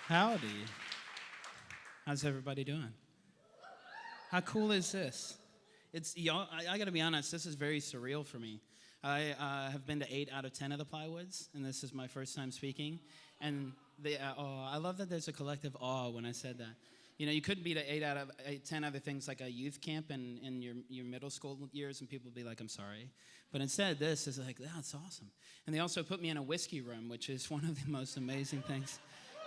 Howdy. How's everybody doing? How cool is this? It's y'all. I got to be honest. This is very surreal for me. I have been to 8 out of 10 of the Plywoods, and this is my first time speaking. And I love that there's a collective awe when I said that. You know, you couldn't be to 8 out of 10 other things like a youth camp in your middle school years, and people would be like, "I'm sorry," but instead, this is like, "That's awesome." And they also put me in a whiskey room, which is one of the most amazing things.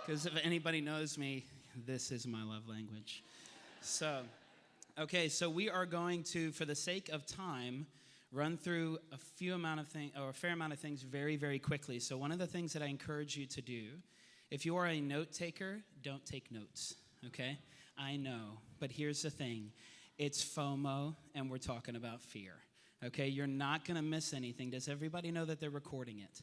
Because if anybody knows me, this is my love language. So, okay, so we are going to, for the sake of time, run through a fair amount of things very, very quickly. So one of the things that I encourage you to do, if you are a note taker, don't take notes, okay? I know, but here's the thing. It's FOMO, and we're talking about fear, okay? You're not going to miss anything. Does everybody know that they're recording it?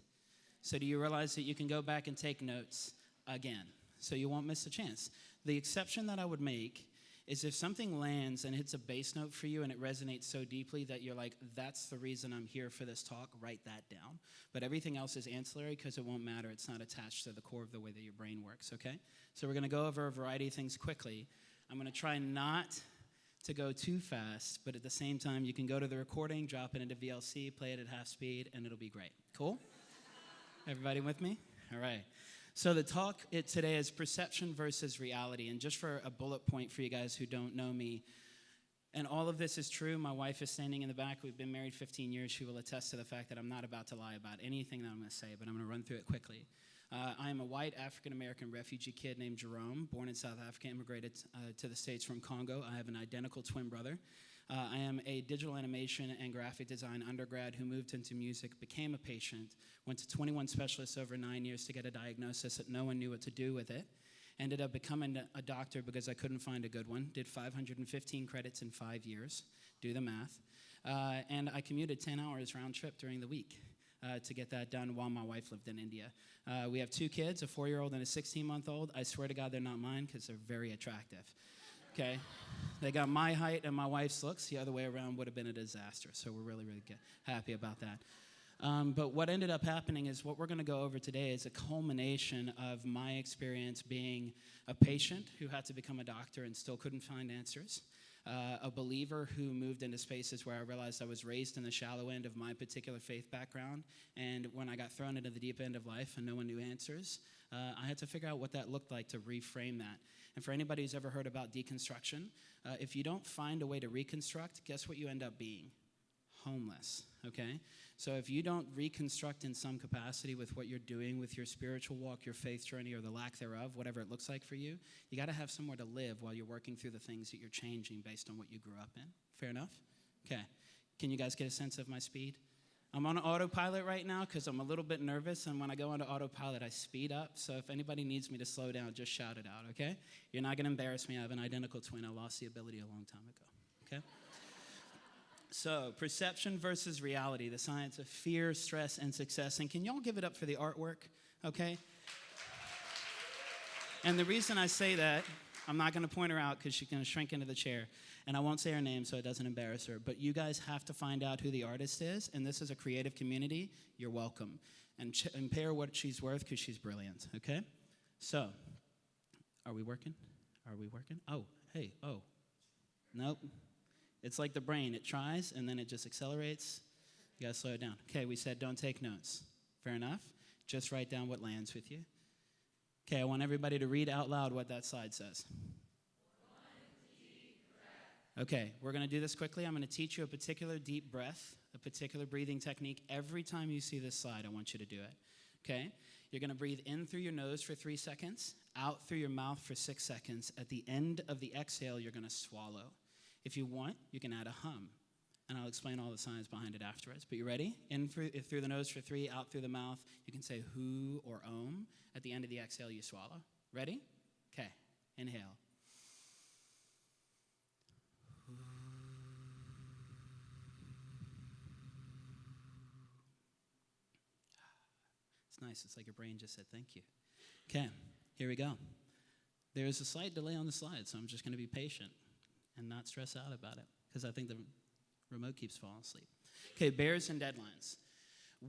So do you realize that you can go back and take notes again, so you won't miss a chance? The exception that I would make is if something lands and hits a bass note for you and it resonates so deeply that you're like, that's the reason I'm here for this talk, write that down. But everything else is ancillary because it won't matter. It's not attached to the core of the way that your brain works, okay? So we're going to go over a variety of things quickly. I'm going to try not to go too fast, but at the same time, you can go to the recording, drop it into VLC, play it at half speed, and it'll be great. Cool? Everybody with me? All right. So the talk today is perception versus reality. And just for a bullet point for you guys who don't know me, and all of this is true. My wife is standing in the back. We've been married 15 years. She will attest to the fact that I'm not about to lie about anything that I'm going to say, but I'm going to run through it quickly. I am a white African-American refugee kid named Jerome, born in South Africa, immigrated to the States from Congo. I have an identical twin brother. I am a digital animation and graphic design undergrad who moved into music, became a patient, went to 21 specialists over 9 years to get a diagnosis that no one knew what to do with it. Ended up becoming a doctor because I couldn't find a good one. Did 515 credits in 5 years. Do the math. And I commuted 10 hours round trip during the week to get that done while my wife lived in India. We have 2 kids, a 4-year-old and a 16-month-old. I swear to God they're not mine because they're very attractive. Okay? They got my height and my wife's looks. The other way around would have been a disaster. So we're really, really happy about that. But what ended up happening is what we're going to go over today is a culmination of my experience being a patient who had to become a doctor and still couldn't find answers, a believer who moved into spaces where I realized I was raised in the shallow end of my particular faith background, and when I got thrown into the deep end of life and no one knew answers, I had to figure out what that looked like to reframe that. And for anybody who's ever heard about deconstruction, if you don't find a way to reconstruct, guess what you end up being? Homeless, okay? So if you don't reconstruct in some capacity with what you're doing with your spiritual walk, your faith journey, or the lack thereof, whatever it looks like for you, you got to have somewhere to live while you're working through the things that you're changing based on what you grew up in. Fair enough? Okay. Can you guys get a sense of my speed? I'm on autopilot right now because I'm a little bit nervous, and when I go onto autopilot, I speed up. So if anybody needs me to slow down, just shout it out, okay? You're not going to embarrass me. I have an identical twin. I lost the ability a long time ago, okay? So, perception versus reality, the science of fear, stress, and success. And can y'all give it up for the artwork, okay? And the reason I say that, I'm not going to point her out because she's going to shrink into the chair. And I won't say her name so it doesn't embarrass her. But you guys have to find out who the artist is. And this is a creative community. You're welcome. And pay her what she's worth because she's brilliant, okay? So, are we working? Are we working? Oh, hey, oh. Nope. It's like the brain. It tries, and then it just accelerates. You got to slow it down. Okay, we said don't take notes. Fair enough? Just write down what lands with you. Okay, I want everybody to read out loud what that slide says. Okay, we're going to do this quickly. I'm going to teach you a particular deep breath, a particular breathing technique. Every time you see this slide, I want you to do it. Okay? You're going to breathe in through your nose for 3 seconds, out through your mouth for 6 seconds. At the end of the exhale, you're going to swallow. If you want, you can add a hum, and I'll explain all the science behind it afterwards. But you ready? In through the nose for 3, out through the mouth. You can say who or om. At the end of the exhale, you swallow. Ready? Okay. Inhale. It's nice. It's like your brain just said thank you. Okay. Here we go. There is a slight delay on the slide, so I'm just going to be patient and not stress out about it because I think the remote keeps falling asleep. Okay, bears and deadlines.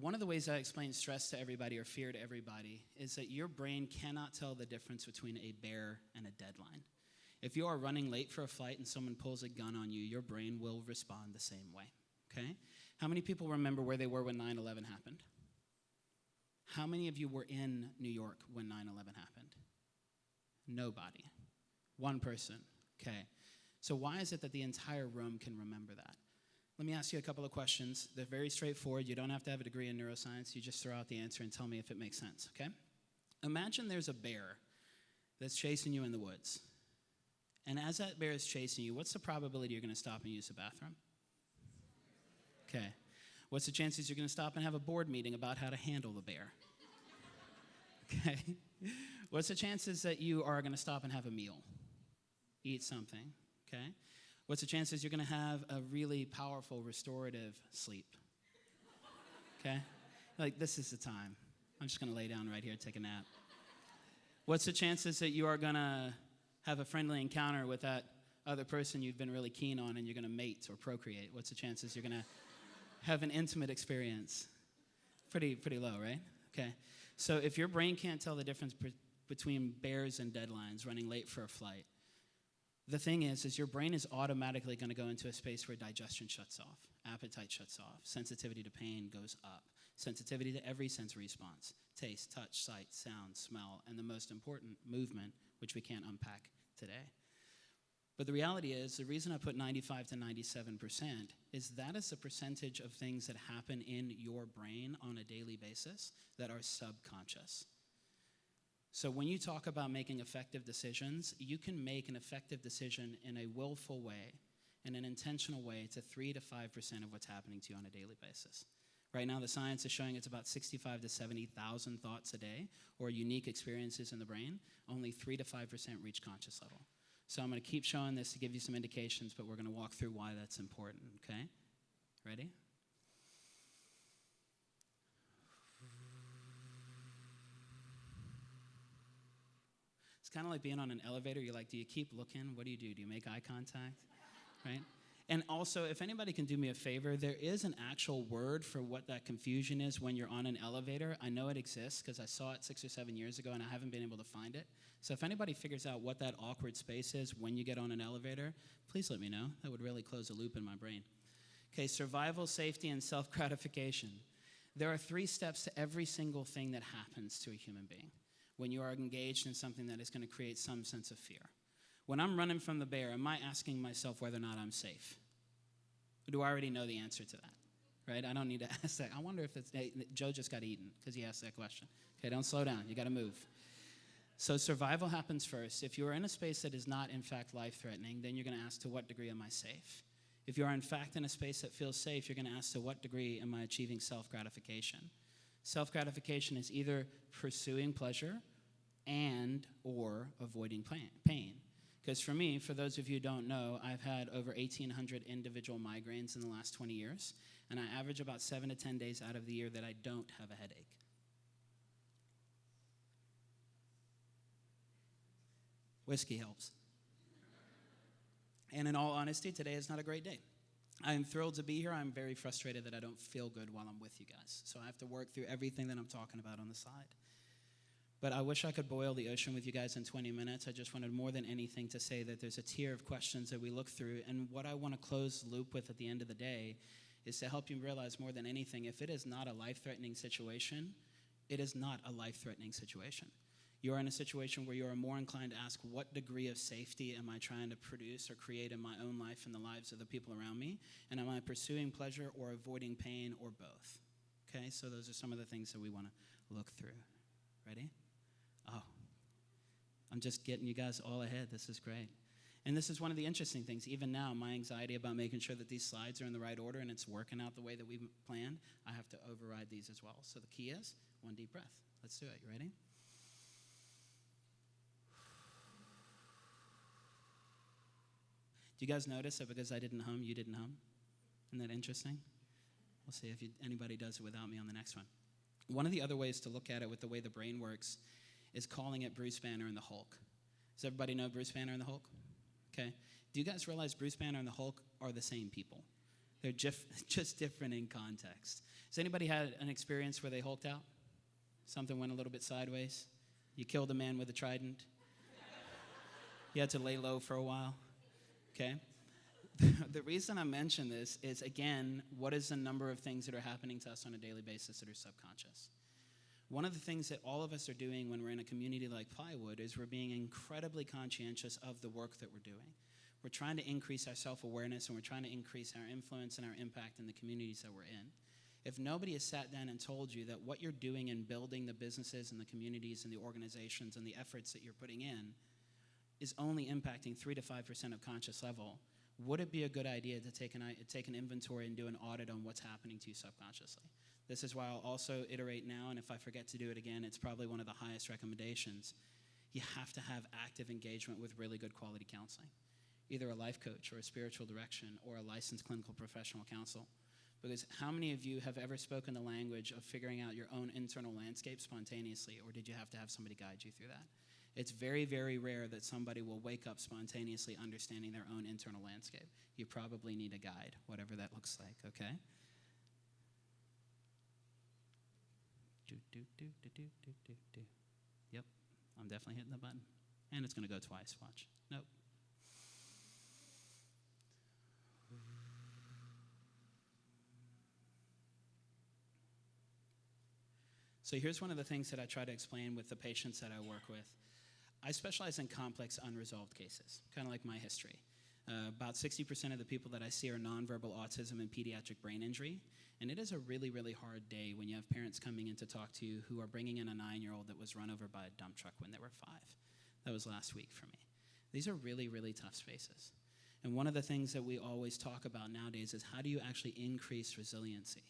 One of the ways I explain stress to everybody or fear to everybody is that your brain cannot tell the difference between a bear and a deadline. If you are running late for a flight and someone pulls a gun on you, your brain will respond the same way, okay? How many people remember where they were when 9/11 happened? How many of you were in New York when 9/11 happened? Nobody. One person, okay. So why is it that the entire room can remember that? Let me ask you a couple of questions. They're very straightforward. You don't have to have a degree in neuroscience. You just throw out the answer and tell me if it makes sense, okay? Imagine there's a bear that's chasing you in the woods. And as that bear is chasing you, what's the probability you're going to stop and use the bathroom? Okay. What's the chances you're going to stop and have a board meeting about how to handle the bear? Okay. What's the chances that you are going to stop and have a meal? Eat something, okay? What's the chances you're going to have a really powerful restorative sleep? Okay? Like, this is the time. I'm just going to lay down right here and take a nap. What's the chances that you are going to have a friendly encounter with that other person you've been really keen on and you're going to mate or procreate? What's the chances you're going to have an intimate experience? Pretty low, right? Okay. So if your brain can't tell the difference between bears and deadlines, running late for a flight, the thing is your brain is automatically going to go into a space where digestion shuts off, appetite shuts off, sensitivity to pain goes up, sensitivity to every sensory response, taste, touch, sight, sound, smell, and the most important, movement, which we can't unpack today. But the reality is, the reason I put 95 to 97% is that is the percentage of things that happen in your brain on a daily basis that are subconscious. So when you talk about making effective decisions, you can make an effective decision in a willful way, in an intentional way, to 3 to 5% of what's happening to you on a daily basis. Right now, the science is showing it's about 65 to 70,000 thoughts a day, or unique experiences in the brain. Only 3 to 5% reach conscious level. So I'm going to keep showing this to give you some indications, but we're going to walk through why that's important, okay? Ready? It's kind of like being on an elevator. You're like, do you keep looking? What do? Do you make eye contact? Right? And also, if anybody can do me a favor, there is an actual word for what that confusion is when you're on an elevator. I know it exists because I saw it 6 or 7 years ago and I haven't been able to find it. So if anybody figures out what that awkward space is when you get on an elevator, please let me know. That would really close a loop in my brain. Okay, survival, safety, and self-gratification. There are 3 steps to every single thing that happens to a human being when you are engaged in something that is going to create some sense of fear. When I'm running from the bear, am I asking myself whether or not I'm safe? Or do I already know the answer to that? Right? I don't need to ask that. I wonder if it's, hey, Joe just got eaten because he asked that question. Okay, don't slow down. You got to move. So survival happens first. If you're in a space that is not, in fact, life-threatening, then you're going to ask, to what degree am I safe? If you are, in fact, in a space that feels safe, you're going to ask, to what degree am I achieving self-gratification? Self-gratification is either pursuing pleasure and or avoiding pain. Because for me, for those of you who don't know, I've had over 1,800 individual migraines in the last 20 years, and I average about 7 to 10 days out of the year that I don't have a headache. Whiskey helps. And in all honesty, today is not a great day. I'm thrilled to be here. I'm very frustrated that I don't feel good while I'm with you guys. So I have to work through everything that I'm talking about on the side. But I wish I could boil the ocean with you guys in 20 minutes. I just wanted more than anything to say that there's a tier of questions that we look through. And what I want to close the loop with at the end of the day is to help you realize more than anything, if it is not a life-threatening situation, it is not a life-threatening situation. You are in a situation where you are more inclined to ask, what degree of safety am I trying to produce or create in my own life and the lives of the people around me? And am I pursuing pleasure or avoiding pain or both? Okay, so those are some of the things that we want to look through. Ready? Oh, I'm just getting you guys all ahead. This is great. And this is one of the interesting things. Even now, my anxiety about making sure that these slides are in the right order and it's working out the way that we've planned, I have to override these as well. So the key is one deep breath. Let's do it. You ready? Do you guys notice that because I didn't hum, you didn't hum? Isn't that interesting? We'll see if anybody does it without me on the next one. One of the other ways to look at it with the way the brain works is calling it Bruce Banner and the Hulk. Does everybody know Bruce Banner and the Hulk? Okay. Do you guys realize Bruce Banner and the Hulk are the same people? They're just different in context. Has anybody had an experience where they hulked out? Something went a little bit sideways? You killed a man with a trident? You had to lay low for a while? Okay? The reason I mention this is, again, what is the number of things that are happening to us on a daily basis that are subconscious? One of the things that all of us are doing when we're in a community like Plywood is we're being incredibly conscientious of the work that we're doing. We're trying to increase our self-awareness, and we're trying to increase our influence and our impact in the communities that we're in. If nobody has sat down and told you that what you're doing in building the businesses and the communities and the organizations and the efforts that you're putting in is only impacting 3 to 5% of conscious level, would it be a good idea to take an inventory and do an audit on what's happening to you subconsciously? This is why I'll also iterate now, and if I forget to do it again, it's probably one of the highest recommendations. You have to have active engagement with really good quality counseling, either a life coach or a spiritual direction or a licensed clinical professional counsel. Because how many of you have ever spoken the language of figuring out your own internal landscape spontaneously, or did you have to have somebody guide you through that? It's very, very rare that somebody will wake up spontaneously understanding their own internal landscape. You probably need a guide, whatever that looks like, okay? Yep, I'm definitely hitting the button. And it's going to go twice, watch. Nope. So here's one of the things that I try to explain with the patients that I work with. I specialize in complex unresolved cases, kind of like my history. About 60% of the people that I see are nonverbal autism and pediatric brain injury, and it is a really, really hard day when you have parents coming in to talk to you who are bringing in a 9-year-old that was run over by a dump truck when they were 5. That was last week for me. These are really, really tough spaces. And one of the things that we always talk about nowadays is how do you actually increase resiliency?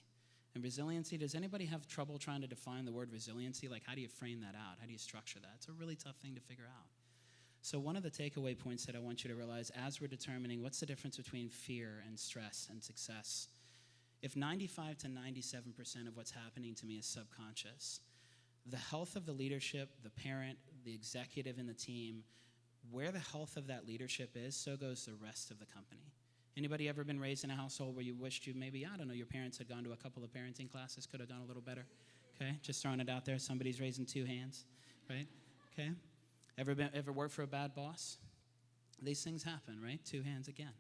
And resiliency, does anybody have trouble trying to define the word resiliency? Like, how do you frame that out? How do you structure that? It's a really tough thing to figure out. So one of the takeaway points that I want you to realize as we're determining what's the difference between fear and stress and success, if 95 to 97% of what's happening to me is subconscious, the health of the leadership, the parent, the executive, and the team, where the health of that leadership is, so goes the rest of the company. Anybody ever been raised in a household where you wished you maybe, I don't know, your parents had gone to a couple of parenting classes, could have done a little better? Okay, just throwing it out there. Somebody's raising 2 hands, right? Okay. Ever worked for a bad boss? These things happen, right? 2 hands again.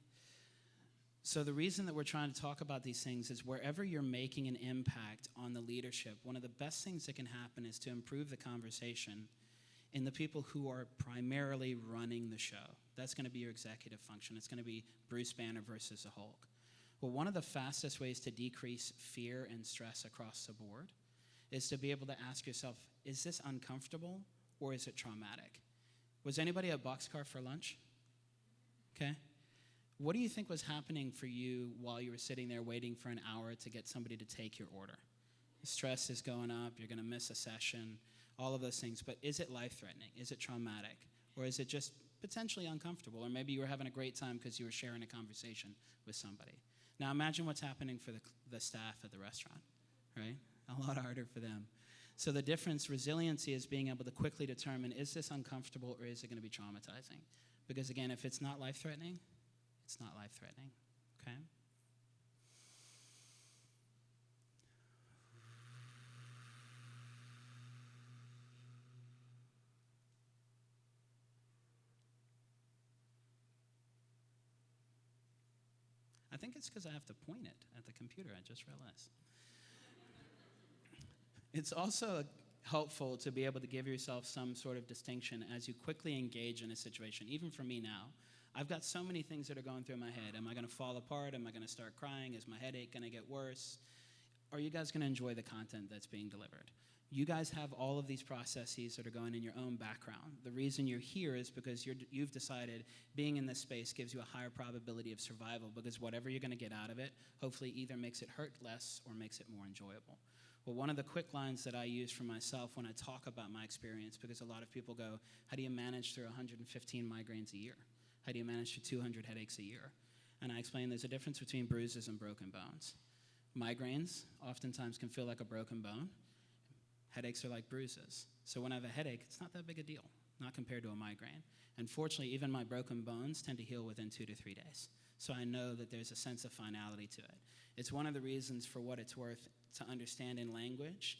So the reason that we're trying to talk about these things is wherever you're making an impact on the leadership, one of the best things that can happen is to improve the conversation in the people who are primarily running the show. That's going to be your executive function. It's going to be Bruce Banner versus the Hulk. Well, one of the fastest ways to decrease fear and stress across the board is to be able to ask yourself, is this uncomfortable or is it traumatic? Was anybody at Boxcar for lunch? Okay. What do you think was happening for you while you were sitting there waiting for an hour to get somebody to take your order? Stress is going up, you're going to miss a session, all of those things. But is it life-threatening? Is it traumatic? Or is it just potentially uncomfortable? Or maybe you were having a great time because you were sharing a conversation with somebody. Now imagine what's happening for the staff at the restaurant, right? A lot harder for them. So the difference, resiliency, is being able to quickly determine, is this uncomfortable or is it going to be traumatizing? Because again, if it's not life-threatening, it's not life-threatening, okay? I think it's because I have to point it at the computer, I just realized. It's also helpful to be able to give yourself some sort of distinction as you quickly engage in a situation. Even for me now, I've got so many things that are going through my head. Am I going to fall apart? Am I going to start crying? Is my headache going to get worse? Are you guys going to enjoy the content that's being delivered? You guys have all of these processes that are going in your own background. The reason you're here is because you've decided being in this space gives you a higher probability of survival, because whatever you're going to get out of it hopefully either makes it hurt less or makes it more enjoyable. Well, one of the quick lines that I use for myself when I talk about my experience, because a lot of people go, how do you manage through 115 migraines a year? How do you manage through 200 headaches a year? And I explain there's a difference between bruises and broken bones. Migraines oftentimes can feel like a broken bone. Headaches are like bruises. So when I have a headache, it's not that big a deal, not compared to a migraine. And fortunately, even my broken bones tend to heal within 2 to 3 days. So I know that there's a sense of finality to it. It's one of the reasons, for what it's worth, to understand in language,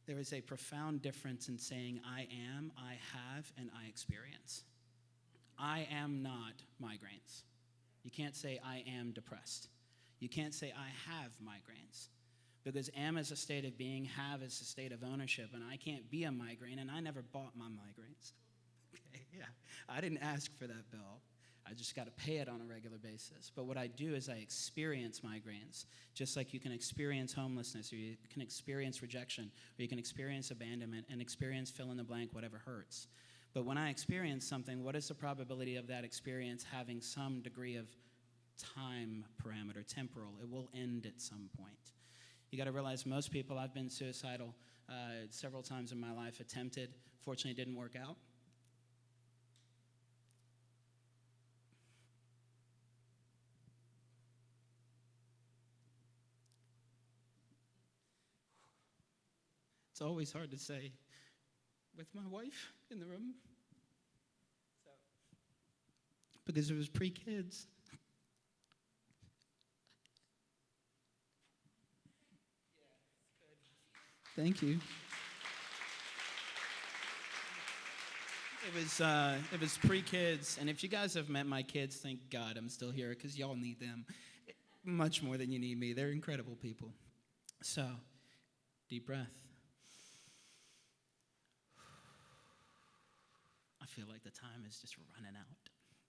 there is a profound difference in saying I am, I have, and I experience. I am not migraines. You can't say I am depressed. You can't say I have migraines. Because am is a state of being, have is a state of ownership, and I can't be a migraine, and I never bought my migraines. Okay, yeah. I didn't ask for that bill. I just got to pay it on a regular basis. But what I do is I experience migraines, just like you can experience homelessness, or you can experience rejection, or you can experience abandonment, and experience fill in the blank, whatever hurts. But when I experience something, what is the probability of that experience having some degree of time parameter, temporal? It will end at some point. You got to realize most people, I've been suicidal several times in my life, attempted. Fortunately, it didn't work out. It's always hard to say with my wife in the room. Because it was pre-kids. Thank you. It was pre-kids, and if you guys have met my kids, thank God I'm still here, because y'all need them much more than you need me. They're incredible people. So, deep breath. I feel like the time is just running out.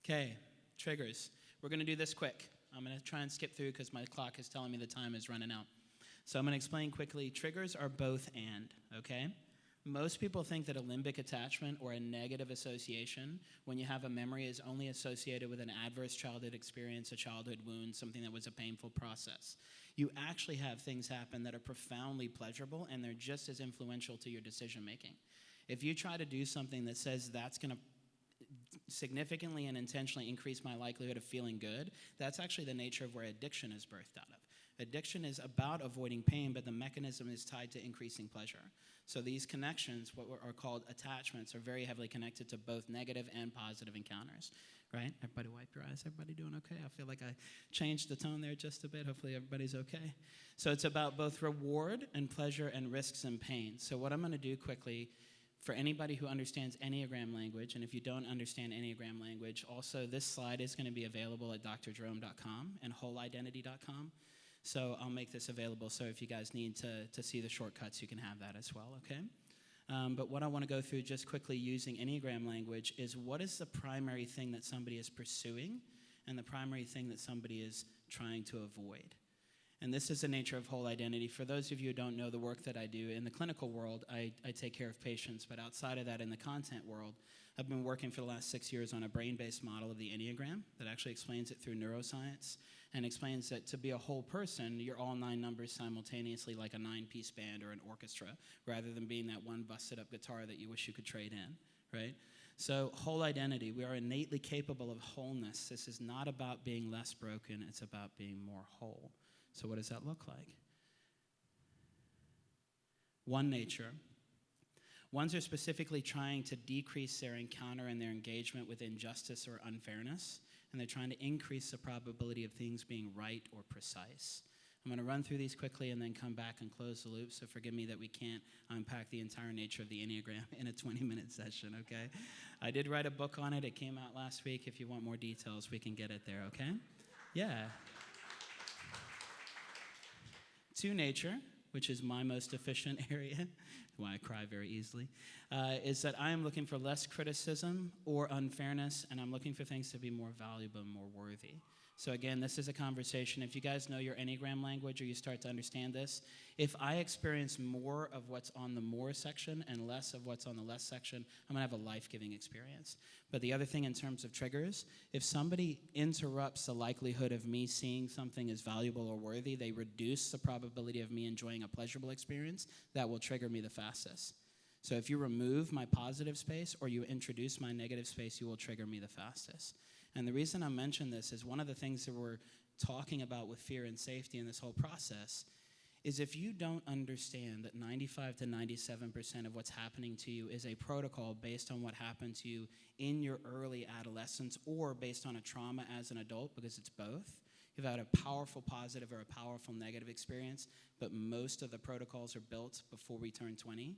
Okay, triggers. We're going to do this quick. I'm going to try and skip through because my clock is telling me the time is running out. So I'm going to explain quickly. Triggers are both and, okay? Most people think that a limbic attachment or a negative association, when you have a memory, is only associated with an adverse childhood experience, a childhood wound, something that was a painful process. You actually have things happen that are profoundly pleasurable, and they're just as influential to your decision making. If you try to do something that says that's going to significantly and intentionally increase my likelihood of feeling good, that's actually the nature of where addiction is birthed out of. Addiction is about avoiding pain, but the mechanism is tied to increasing pleasure. So these connections, what are called attachments, are very heavily connected to both negative and positive encounters, right? Everybody wipe your eyes. Everybody doing okay? I feel like I changed the tone there just a bit. Hopefully everybody's okay. So it's about both reward and pleasure and risks and pain. So what I'm going to do quickly, for anybody who understands Enneagram language, and if you don't understand Enneagram language, also this slide is going to be available at drjerome.com and wholeidentity.com. So I'll make this available, so if you guys need to see the shortcuts, you can have that as well, okay? But what I want to go through just quickly using Enneagram language is what is the primary thing that somebody is pursuing and the primary thing that somebody is trying to avoid. And this is the nature of whole identity. For those of you who don't know the work that I do, in the clinical world, I take care of patients, but outside of that, in the content world, I've been working for the last 6 years on a brain-based model of the Enneagram that actually explains it through neuroscience and explains that to be a whole person, you're all 9 numbers simultaneously, like a 9-piece band or an orchestra, rather than being that one busted-up guitar that you wish you could trade in, right? So whole identity, we are innately capable of wholeness. This is not about being less broken, it's about being more whole. So what does that look like? One nature. Ones are specifically trying to decrease their encounter and their engagement with injustice or unfairness, and they're trying to increase the probability of things being right or precise. I'm going to run through these quickly and then come back and close the loop, so forgive me that we can't unpack the entire nature of the Enneagram in a 20-minute session, okay? I did write a book on it. It came out last week. If you want more details, we can get it there, okay? Yeah. 2 nature, which is my most efficient area, why I cry very easily, is that I am looking for less criticism or unfairness, and I'm looking for things to be more valuable and more worthy. So again, this is a conversation. If you guys know your Enneagram language or you start to understand this, if I experience more of what's on the more section and less of what's on the less section, I'm going to have a life-giving experience. But the other thing in terms of triggers, if somebody interrupts the likelihood of me seeing something as valuable or worthy, they reduce the probability of me enjoying a pleasurable experience, that will trigger me the fastest. So if you remove my positive space or you introduce my negative space, you will trigger me the fastest. And the reason I mention this is one of the things that we're talking about with fear and safety in this whole process is if you don't understand that 95 to 97% of what's happening to you is a protocol based on what happened to you in your early adolescence or based on a trauma as an adult, because it's both. You've had a powerful positive or a powerful negative experience, but most of the protocols are built before we turn 20.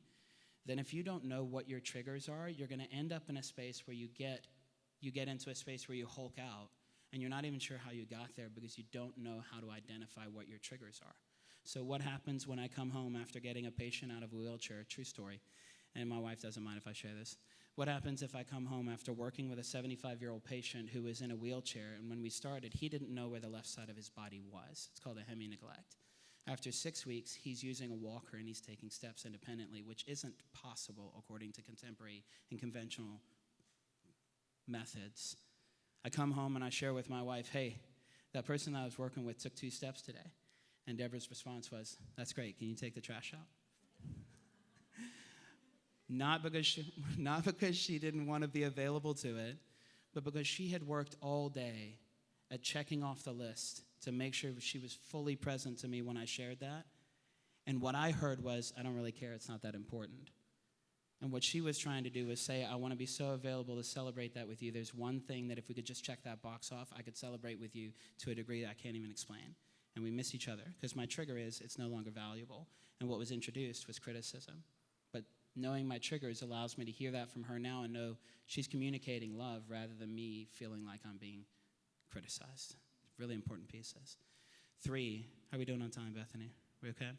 Then if you don't know what your triggers are, you're going to end up in a space where you get into a space where you hulk out, and you're not even sure how you got there because you don't know how to identify what your triggers are. So what happens when I come home after getting a patient out of a wheelchair, true story, and my wife doesn't mind if I share this. What happens if I come home after working with a 75-year-old patient who is in a wheelchair, and when we started, he didn't know where the left side of his body was. It's called a hemi-neglect. After 6 weeks, he's using a walker and he's taking steps independently, which isn't possible according to contemporary and conventional methods. I come home and I share with my wife, hey, that person I was working with took 2 steps today. And Deborah's response was, that's great, can you take the trash out? Not because she didn't want to be available to it, but because she had worked all day at checking off the list to make sure she was fully present to me when I shared that. And what I heard was, I don't really care, it's not that important. And what she was trying to do was say, I want to be so available to celebrate that with you. There's one thing that if we could just check that box off, I could celebrate with you to a degree that I can't even explain. And we miss each other, because my trigger is it's no longer valuable. And what was introduced was criticism. But knowing my triggers allows me to hear that from her now and know she's communicating love rather than me feeling like I'm being criticized. Really important pieces. 3, how are we doing on time, Bethany? We okay?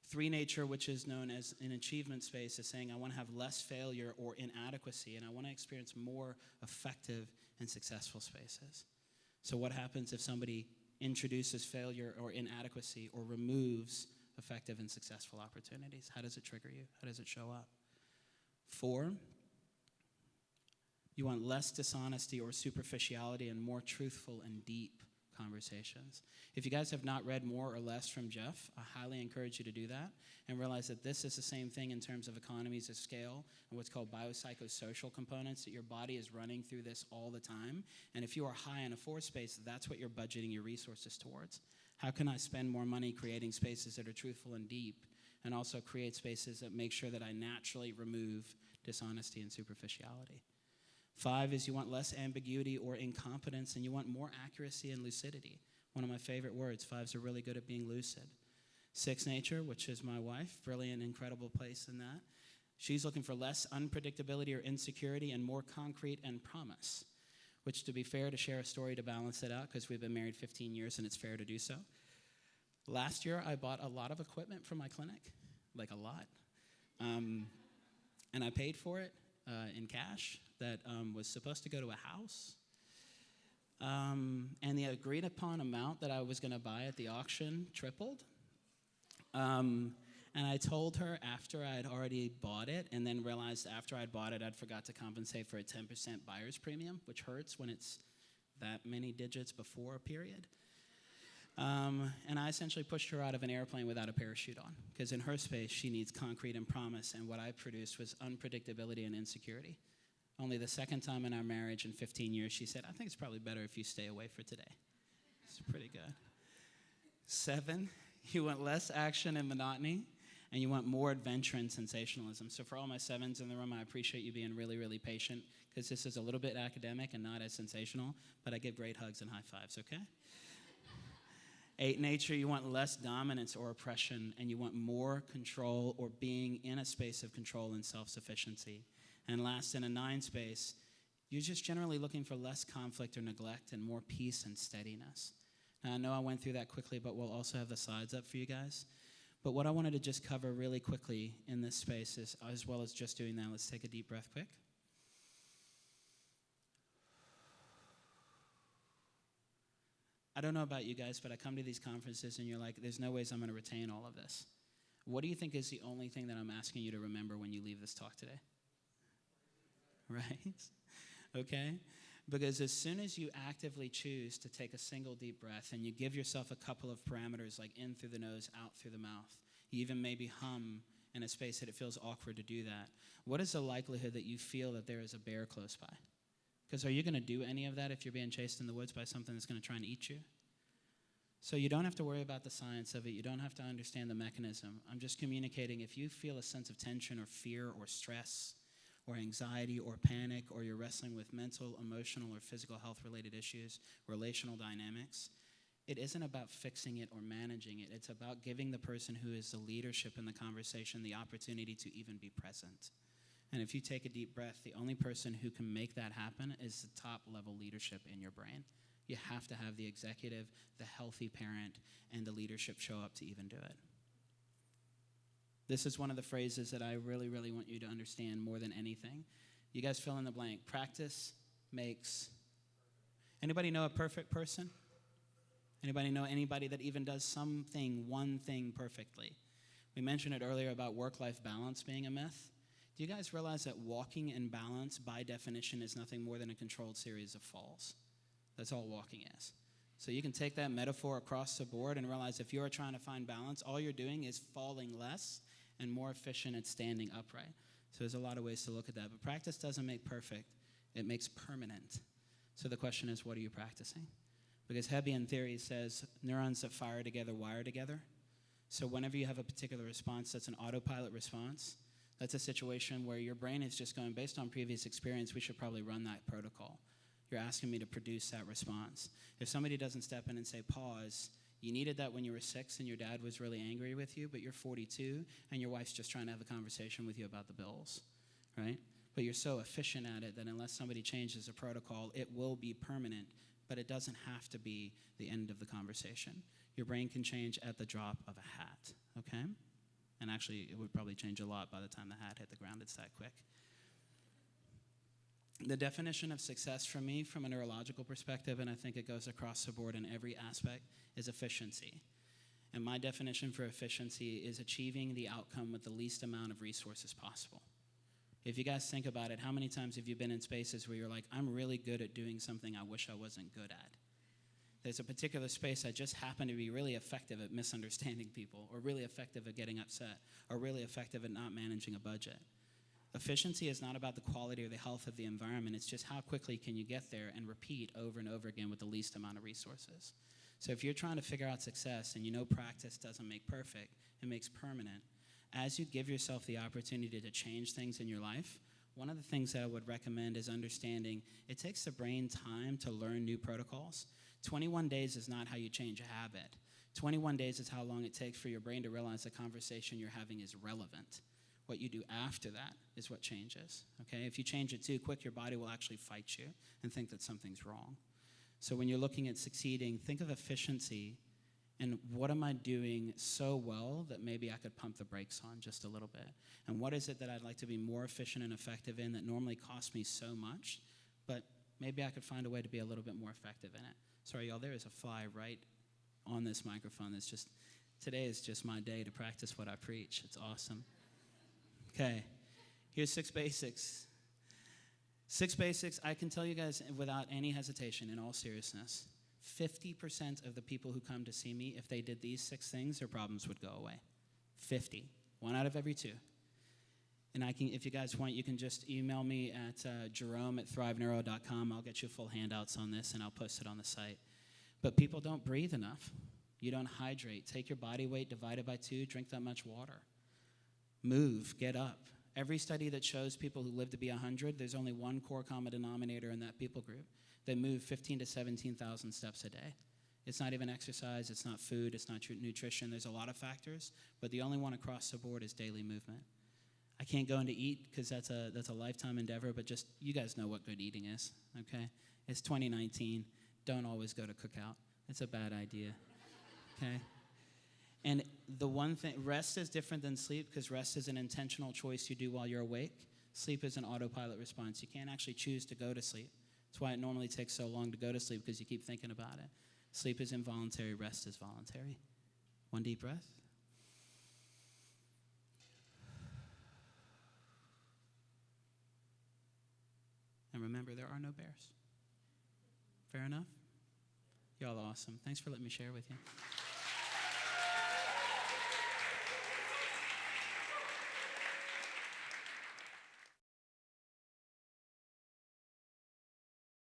3 nature, which is known as an achievement space, is saying I want to have less failure or inadequacy, and I want to experience more effective and successful spaces. So what happens if somebody introduces failure or inadequacy or removes effective and successful opportunities? How does it trigger you? How does it show up? 4, you want less dishonesty or superficiality and more truthful and deep conversations. If you guys have not read More or Less from Jeff, I highly encourage you to do that and realize that this is the same thing in terms of economies of scale and what's called biopsychosocial components, that your body is running through this all the time. And if you are high in a 4 space, that's what you're budgeting your resources towards. How can I spend more money creating spaces that are truthful and deep, and also create spaces that make sure that I naturally remove dishonesty and superficiality? 5 is you want less ambiguity or incompetence, and you want more accuracy and lucidity. One of my favorite words. 5s are really good at being lucid. 6 nature, which is my wife, brilliant, incredible place in that. She's looking for less unpredictability or insecurity and more concrete and promise, which, to be fair, to share a story to balance it out, because we've been married 15 years and it's fair to do so. Last year, I bought a lot of equipment for my clinic, like a lot, and I paid for it in cash that was supposed to go to a house. And the agreed upon amount that I was going to buy at the auction tripled. And I told her after I'd already bought it, and then realized after I'd bought it, I'd forgot to compensate for a 10% buyer's premium, which hurts when it's that many digits before a period. And I essentially pushed her out of an airplane without a parachute on, because in her space, she needs concrete and promise, and what I produced was unpredictability and insecurity. Only the second time in our marriage in 15 years, she said, I think it's probably better if you stay away for today. It's pretty good. 7, you want less action and monotony, and you want more adventure and sensationalism. So for all my 7s in the room, I appreciate you being really, really patient, because this is a little bit academic and not as sensational, but I give great hugs and high fives, okay? 8 nature, you want less dominance or oppression, and you want more control or being in a space of control and self-sufficiency. And last, in a 9 space, you're just generally looking for less conflict or neglect and more peace and steadiness. Now, I know I went through that quickly, but we'll also have the slides up for you guys. But what I wanted to just cover really quickly in this space is, as well as just doing that, let's take a deep breath quick. I don't know about you guys, but I come to these conferences and you're like, there's no ways I'm going to retain all of this. What do you think is the only thing that I'm asking you to remember when you leave this talk today? Right? Okay? Because as soon as you actively choose to take a single deep breath and you give yourself a couple of parameters, like in through the nose, out through the mouth, you even maybe hum in a space that it feels awkward to do that, what is the likelihood that you feel that there is a bear close by? Because are you going to do any of that if you're being chased in the woods by something that's going to try and eat you? So you don't have to worry about the science of it. You don't have to understand the mechanism. I'm just communicating if you feel a sense of tension or fear or stress or anxiety or panic, or you're wrestling with mental, emotional, or physical health-related issues, relational dynamics, it isn't about fixing it or managing it. It's about giving the person who is the leadership in the conversation the opportunity to even be present. And if you take a deep breath, the only person who can make that happen is the top-level leadership in your brain. You have to have the executive, the healthy parent, and the leadership show up to even do it. This is one of the phrases that I really, really want you to understand more than anything. You guys fill in the blank. Practice makes. Anybody know a perfect person? Anybody know anybody that even does something, one thing perfectly? We mentioned it earlier about work-life balance being a myth. Do you guys realize that walking in balance, by definition, is nothing more than a controlled series of falls? That's all walking is. So you can take that metaphor across the board and realize if you're trying to find balance, all you're doing is falling less and more efficient at standing upright. So there's a lot of ways to look at that. But practice doesn't make perfect. It makes permanent. So the question is, what are you practicing? Because Hebbian theory says neurons that fire together wire together. So whenever you have a particular response that's an autopilot response, that's a situation where your brain is just going, based on previous experience, we should probably run that protocol. You're asking me to produce that response. If somebody doesn't step in and say, pause, you needed that when you were 6 and your dad was really angry with you, but you're 42 and your wife's just trying to have a conversation with you about the bills, right? But you're so efficient at it that unless somebody changes the protocol, it will be permanent, but it doesn't have to be the end of the conversation. Your brain can change at the drop of a hat, okay? And actually, it would probably change a lot by the time the hat hit the ground. It's that quick. The definition of success for me from a neurological perspective, and I think it goes across the board in every aspect, is efficiency. And my definition for efficiency is achieving the outcome with the least amount of resources possible. If you guys think about it, how many times have you been in spaces where you're like, I'm really good at doing something I wish I wasn't good at? There's a particular space I just happen to be really effective at misunderstanding people, or really effective at getting upset, or really effective at not managing a budget. Efficiency is not about the quality or the health of the environment. It's just how quickly can you get there and repeat over and over again with the least amount of resources. So if you're trying to figure out success and you know practice doesn't make perfect, it makes permanent, as you give yourself the opportunity to change things in your life, one of the things that I would recommend is understanding it takes the brain time to learn new protocols. 21 days is not how you change a habit. 21 days is how long it takes for your brain to realize the conversation you're having is relevant. What you do after that is what changes, okay? If you change it too quick, your body will actually fight you and think that something's wrong. So when you're looking at succeeding, think of efficiency and what am I doing so well that maybe I could pump the brakes on just a little bit? And what is it that I'd like to be more efficient and effective in that normally costs me so much, but maybe I could find a way to be a little bit more effective in it? Sorry, y'all, there is a fly right on this microphone. Today is just my day to practice what I preach. It's awesome. Okay, here's 6 basics. 6 basics, I can tell you guys without any hesitation, in all seriousness, 50% of the people who come to see me, if they did these 6 things, their problems would go away. 50, 1 out of every 2. And if you guys want, you can just email me at jerome@thriveneuro.com. I'll get you full handouts on this, and I'll post it on the site. But people don't breathe enough. You don't hydrate. Take your body weight, divide it by 2, drink that much water. Move, get up. Every study that shows people who live to be 100, there's only one core common denominator in that people group. They move 15 to 17,000 steps a day. It's not even exercise, it's not food, it's not nutrition. There's a lot of factors, but the only one across the board is daily movement. I can't go into eat because that's a lifetime endeavor, but just you guys know what good eating is, okay? It's 2019. Don't always go to cookout. It's a bad idea, okay? And the one thing, rest is different than sleep because rest is an intentional choice you do while you're awake. Sleep is an autopilot response. You can't actually choose to go to sleep. That's why it normally takes so long to go to sleep because you keep thinking about it. Sleep is involuntary, rest is voluntary. 1 deep breath. And remember, there are no bears. Fair enough? Y'all are awesome. Thanks for letting me share with you.